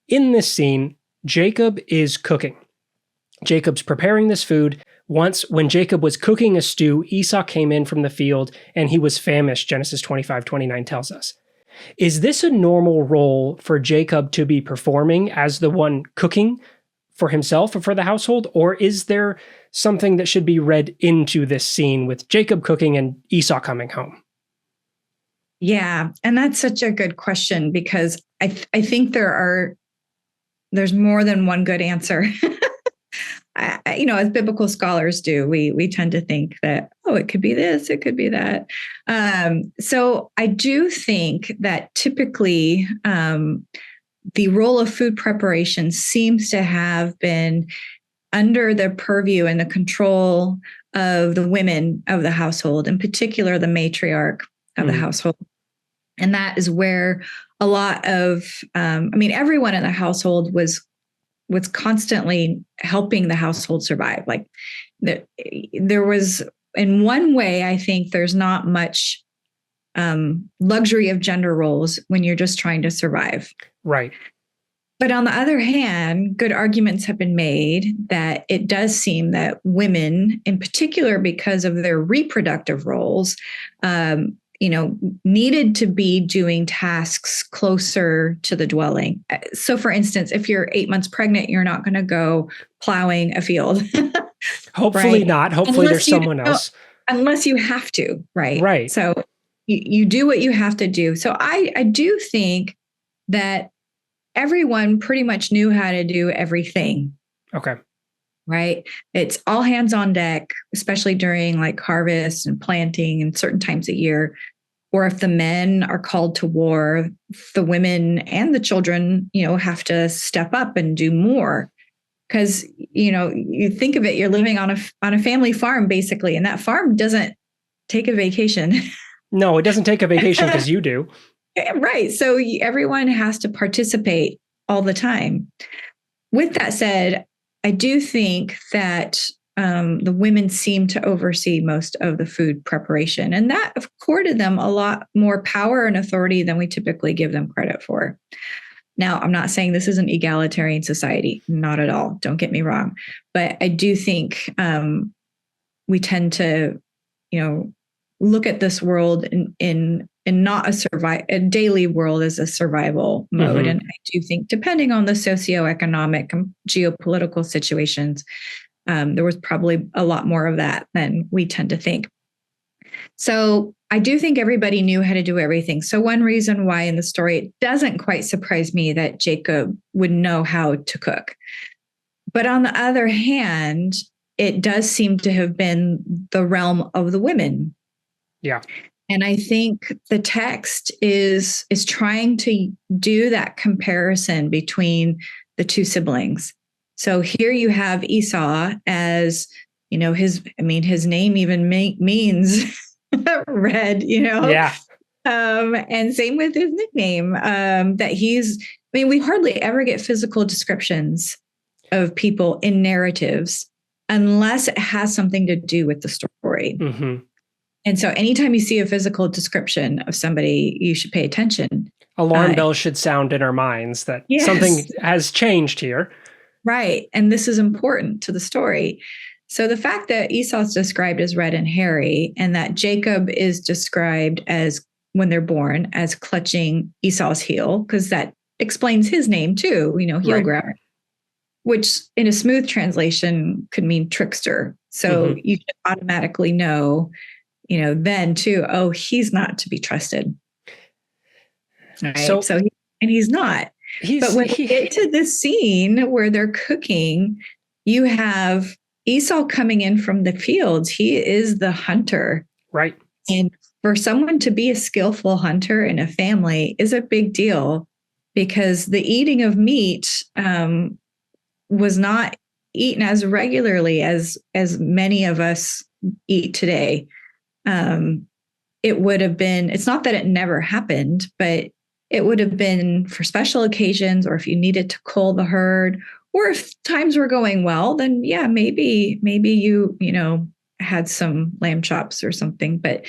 in this scene, Jacob is cooking. Jacob's preparing this food. Once, when Jacob was cooking a stew, Esau came in from the field and he was famished, Genesis 25:29 tells us. Is this a normal role for Jacob to be performing as the one cooking for himself or for the household? Or is there something that should be read into this scene with Jacob cooking and Esau coming home? Yeah, and that's such a good question because I think there's more than one good answer. As biblical scholars do, we tend to think that, it could be this, it could be that. So I do think that typically the role of food preparation seems to have been under the purview and the control of the women of the household, in particular the matriarch of the household. And that is where a lot of, everyone in the household was constantly helping the household survive. Like there was, in one way, I think there's not much luxury of gender roles when you're just trying to survive. Right. But on the other hand, good arguments have been made that it does seem that women, in particular because of their reproductive roles, needed to be doing tasks closer to the dwelling. So for instance, if you're 8 months pregnant, you're not going to go plowing a field. Hopefully right? not. Hopefully there's someone else. Unless you have to, right? Right. So you do what you have to do. So I do think that everyone pretty much knew how to do everything. Okay. Right. It's all hands on deck, especially during like harvest and planting and certain times of year. Or if the men are called to war, the women and the children, have to step up and do more. Because, you think of it, you're living on a family farm, basically, and that farm doesn't take a vacation. No, it doesn't take a vacation because you do. Right. So everyone has to participate all the time. With that said, I do think that the women seem to oversee most of the food preparation, and that accorded them a lot more power and authority than we typically give them credit for. Now, I'm not saying this is an egalitarian society, not at all. Don't get me wrong. But I do think we tend to, look at this world in not a daily world as a survival mode. Mm-hmm. And I do think depending on the socioeconomic and geopolitical situations, there was probably a lot more of that than we tend to think. So I do think everybody knew how to do everything. So one reason why in the story, it doesn't quite surprise me that Jacob would know how to cook. But on the other hand, it does seem to have been the realm of the women. Yeah. And I think the text is trying to do that comparison between the two siblings. So here you have Esau as, his name even means red, Yeah. And same with his nickname, that we hardly ever get physical descriptions of people in narratives unless it has something to do with the story. Mm-hmm. And so anytime you see a physical description of somebody, you should pay attention. Alarm bells should sound in our minds that something has changed here. Right. And this is important to the story. So the fact that Esau is described as red and hairy, and that Jacob is described as, when they're born, as clutching Esau's heel, because that explains his name too, heel grabber, which in a smooth translation could mean trickster. So you should automatically know, then too, he's not to be trusted. Right. So he's not. But when we get to this scene where they're cooking, you have Esau coming in from the fields. He is the hunter. Right. And for someone to be a skillful hunter in a family is a big deal, because the eating of meat was not eaten as regularly as many of us eat today. It would have been, it's not that it never happened, but it would have been for special occasions, or if you needed to cull the herd, or if times were going well, then maybe you had some lamb chops or something. But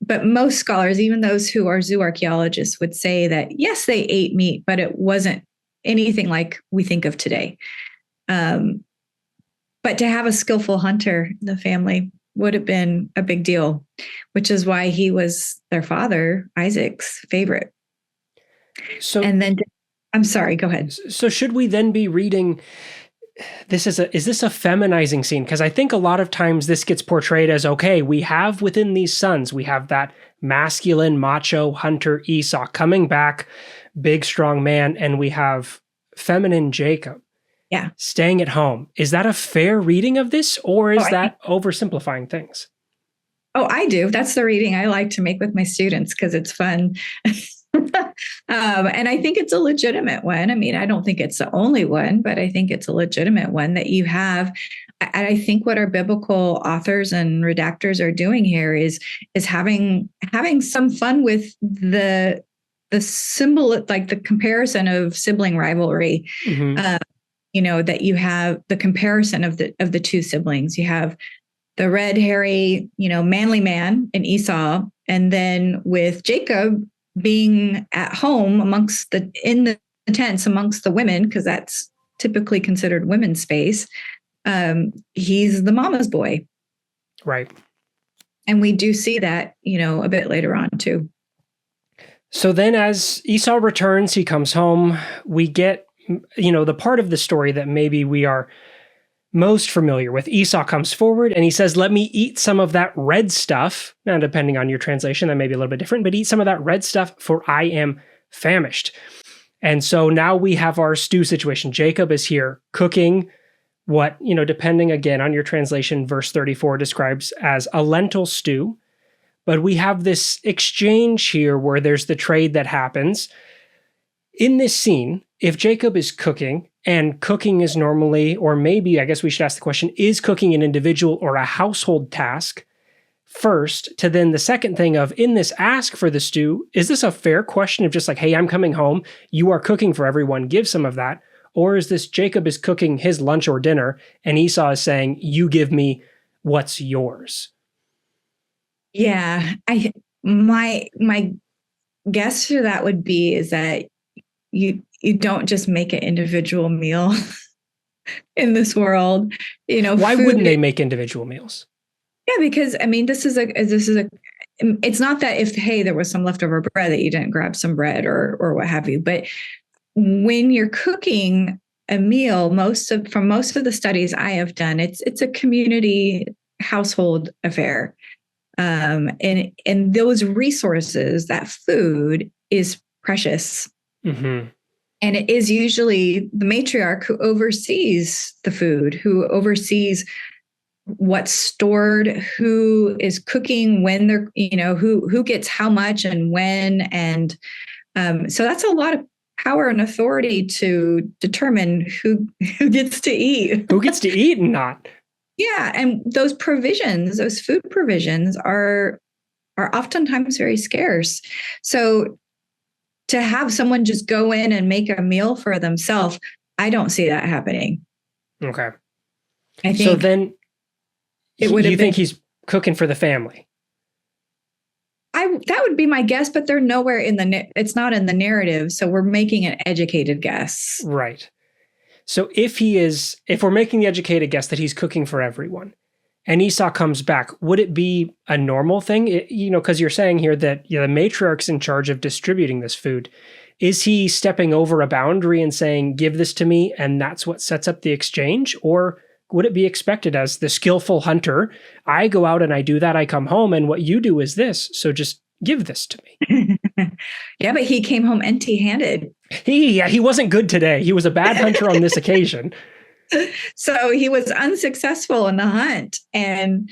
but most scholars, even those who are zoo archaeologists, would say that yes, they ate meat, but it wasn't anything like we think of today. But to have a skillful hunter in the family would have been a big deal, which is why he was their father, Isaac's favorite. So, and then, I'm sorry, go ahead. So should we then be reading is this a feminizing scene? Because I think a lot of times this gets portrayed as, okay, we have within these sons, we have that masculine, macho hunter Esau coming back, big, strong man, and we have feminine Jacob. Yeah. Staying at home. Is that a fair reading of this, or is that oversimplifying things? Oh, I do. That's the reading I like to make with my students because it's fun. And I think it's a legitimate one. I mean, I don't think it's the only one, but I think it's a legitimate one that you have. And I think what our biblical authors and redactors are doing here is having some fun with the symbol, like the comparison of sibling rivalry. Mm-hmm. That you have the comparison of the two siblings. You have the red, hairy, manly man in Esau, and then with Jacob being at home in the tents amongst the women, because that's typically considered women's space. He's the mama's boy. Right. And we do see that, a bit later on too. So then as Esau returns, he comes home, we get, the part of the story that maybe we are most familiar with. Esau comes forward and he says, let me eat some of that red stuff. Now, depending on your translation, that may be a little bit different, but eat some of that red stuff, for I am famished. And so now we have our stew situation. Jacob is here cooking what, depending again on your translation, verse 34 describes as a lentil stew. But we have this exchange here where there's the trade that happens. In this scene, if Jacob is cooking, and cooking is normally, or maybe, I guess we should ask the question, is cooking an individual or a household task first, to then the second thing of, in this ask for the stew, is this a fair question of just like, hey, I'm coming home, you are cooking for everyone, give some of that? Or is this Jacob is cooking his lunch or dinner, and Esau is saying, you give me what's yours? Yeah, my guess to that would be is that you don't just make an individual meal in this world. Why wouldn't they make individual meals? Yeah, because I mean, this is a. It's not that if there was some leftover bread that you didn't grab some bread or what have you, but when you're cooking a meal, from most of the studies I have done, it's a community household affair. And those resources, that food is precious. Mm-hmm. And it is usually the matriarch who oversees the food, who oversees what's stored, who is cooking, when they're, who gets how much and when. And so that's a lot of power and authority to determine who gets to eat. Who gets to eat and not. Yeah. And those food provisions are oftentimes very scarce. So to have someone just go in and make a meal for themselves, I don't see that happening. Okay. I think so then you think he's cooking for the family? That would be my guess, but they're nowhere it's not in the narrative. So we're making an educated guess. Right. So if we're making the educated guess that he's cooking for everyone, and Esau comes back, would it be a normal thing? Because you're saying here that the matriarch's in charge of distributing this food. Is he stepping over a boundary and saying, give this to me, and that's what sets up the exchange? Or would it be expected as the skillful hunter, I go out and I do that, I come home, and what you do is this, so just give this to me? Yeah, but he came home empty-handed. He wasn't good today. He was a bad hunter on this occasion. So he was unsuccessful in the hunt. And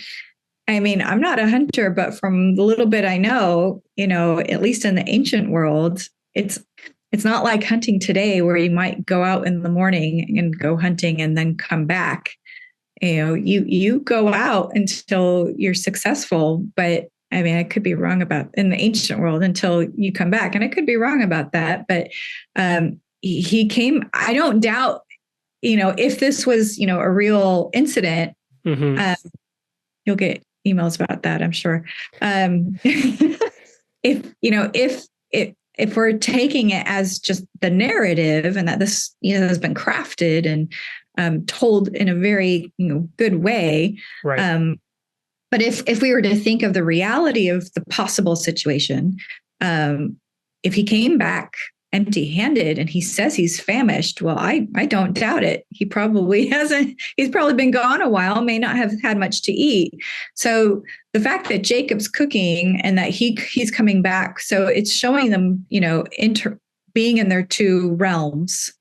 I mean, I'm not a hunter, but from the little bit I know, at least in the ancient world, it's not like hunting today where you might go out in the morning and go hunting and then come back. You go out until you're successful, but I mean, I could be wrong about in the ancient world until you come back. And I could be wrong about that, but he came, I don't doubt, if this was, a real incident, mm-hmm. You'll get emails about that, I'm sure. If we're taking it as just the narrative and that this, has been crafted and told in a very, good way. Right. But if we were to think of the reality of the possible situation, if he came back empty-handed and he says he's famished, well, I don't doubt it. He probably hasn't. He's probably been gone a while, may not have had much to eat. So the fact that Jacob's cooking and that he's coming back, so it's showing them, being in their two realms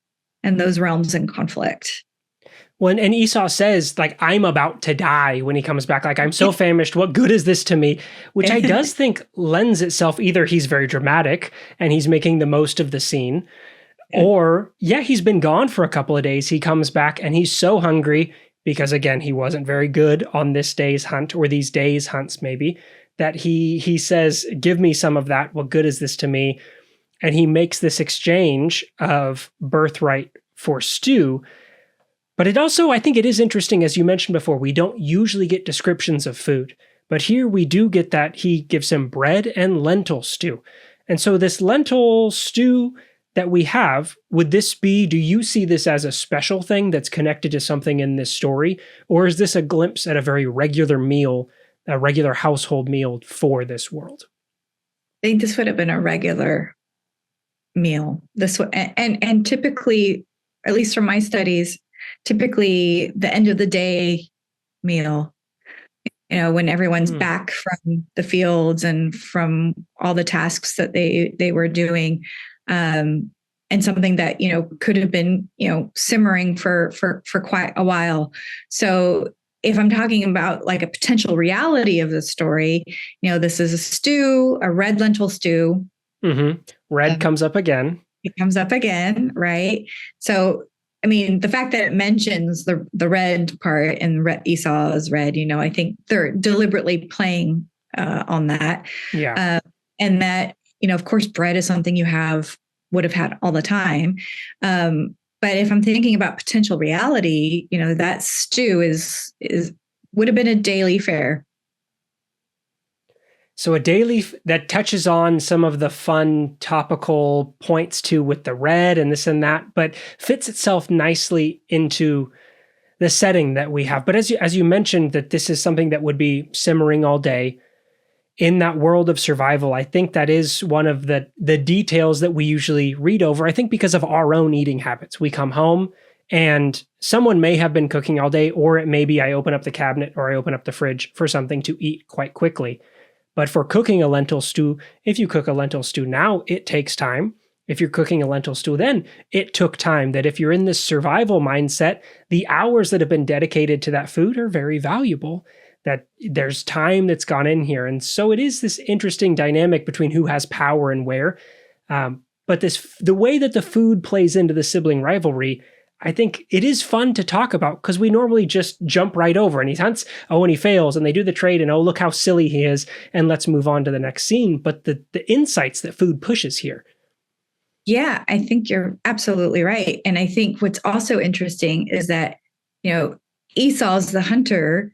and those realms in conflict. And Esau says, like, I'm about to die when he comes back. Like, I'm so famished. What good is this to me? Which I does think lends itself, either he's very dramatic and he's making the most of the scene, or, he's been gone for a couple of days. He comes back and he's so hungry because, again, he wasn't very good on this day's hunt, or these days' hunts maybe, that he says, give me some of that. What good is this to me? And he makes this exchange of birthright for stew. But it also, I think it is interesting, as you mentioned before, we don't usually get descriptions of food. But here we do get that he gives him bread and lentil stew. And so this lentil stew that we have, do you see this as a special thing that's connected to something in this story? Or is this a glimpse at a very regular meal, a regular household meal for this world? I think this would have been a regular meal. And typically, at least from my studies, typically the end of the day meal, when everyone's back from the fields and from all the tasks that they were doing, and something that, could have been, simmering for quite a while. So if I'm talking about like a potential reality of the story, this is a stew, a red lentil stew. Mm-hmm. Red comes up again. It comes up again, right? So I mean, the fact that it mentions the red part and Esau is red, I think they're deliberately playing on that. Yeah. And that, of course, bread is something would have had all the time. But if I'm thinking about potential reality, that stew would have been a daily fare. So a daily that touches on some of the fun topical points too, with the red and this and that, but fits itself nicely into the setting that we have. But as you mentioned, that this is something that would be simmering all day in that world of survival. I think that is one of the details that we usually read over. I think because of our own eating habits, we come home and someone may have been cooking all day, or it may be I open up the cabinet or I open up the fridge for something to eat quite quickly. But for cooking a lentil stew, if you cook a lentil stew now, it takes time. If you're cooking a lentil stew then, it took time. That if you're in this survival mindset, the hours that have been dedicated to that food are very valuable, that there's time that's gone in here. And so it is this interesting dynamic between who has power and where. But the way that the food plays into the sibling rivalry, I think it is fun to talk about, because we normally just jump right over and he hunts, and he fails, and they do the trade, and look how silly he is, and let's move on to the next scene. But the insights that food pushes here. Yeah, I think you're absolutely right. And I think what's also interesting is that, Esau's the hunter,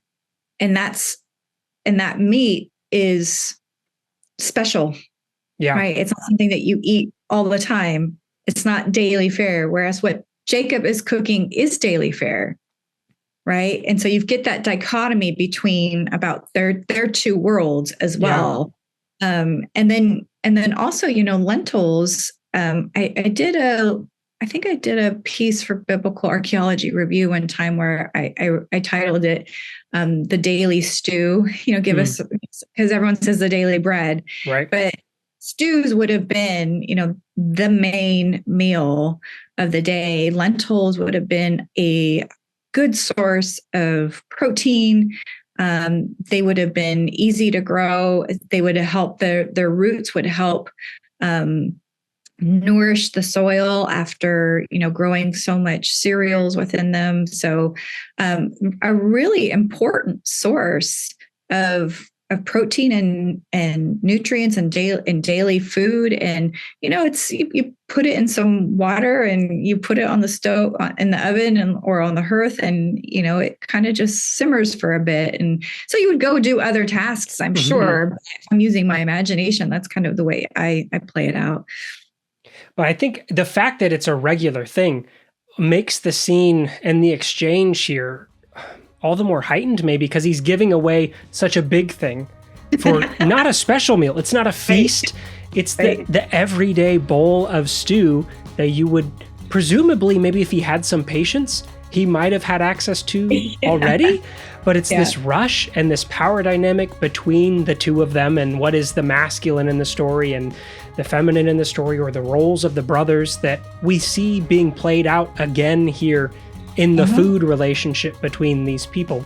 and that meat is special. Yeah. Right. It's not something that you eat all the time. It's not daily fare. Whereas what Jacob is cooking is daily fare, right? And so you get that dichotomy between about their two worlds as well. Yeah. And then also, lentils. I think I did a piece for Biblical Archaeology Review one time where I titled it "The Daily Stew." Give us, because everyone says the daily bread, right? But stews would have been, the main meal of the day. Lentils would have been a good source of protein. They would have been easy to grow. They would have helped their roots would help nourish the soil after, growing so much cereals within them. So a really important source of protein and nutrients and daily food. And, it's, you put it in some water and you put it on the stove, in the oven or on the hearth, and, it kind of just simmers for a bit. And so you would go do other tasks, I'm sure. If I'm using my imagination, that's kind of the way I play it out. But I think the fact that it's a regular thing makes the scene and the exchange here all the more heightened, maybe, because he's giving away such a big thing for not a special meal. It's not a feast. It's the everyday bowl of stew that you would presumably, maybe if he had some patience, he might have had access to already. But it's this rush and this power dynamic between the two of them, and what is the masculine in the story and the feminine in the story, or the roles of the brothers that we see being played out again here in the food relationship between these people.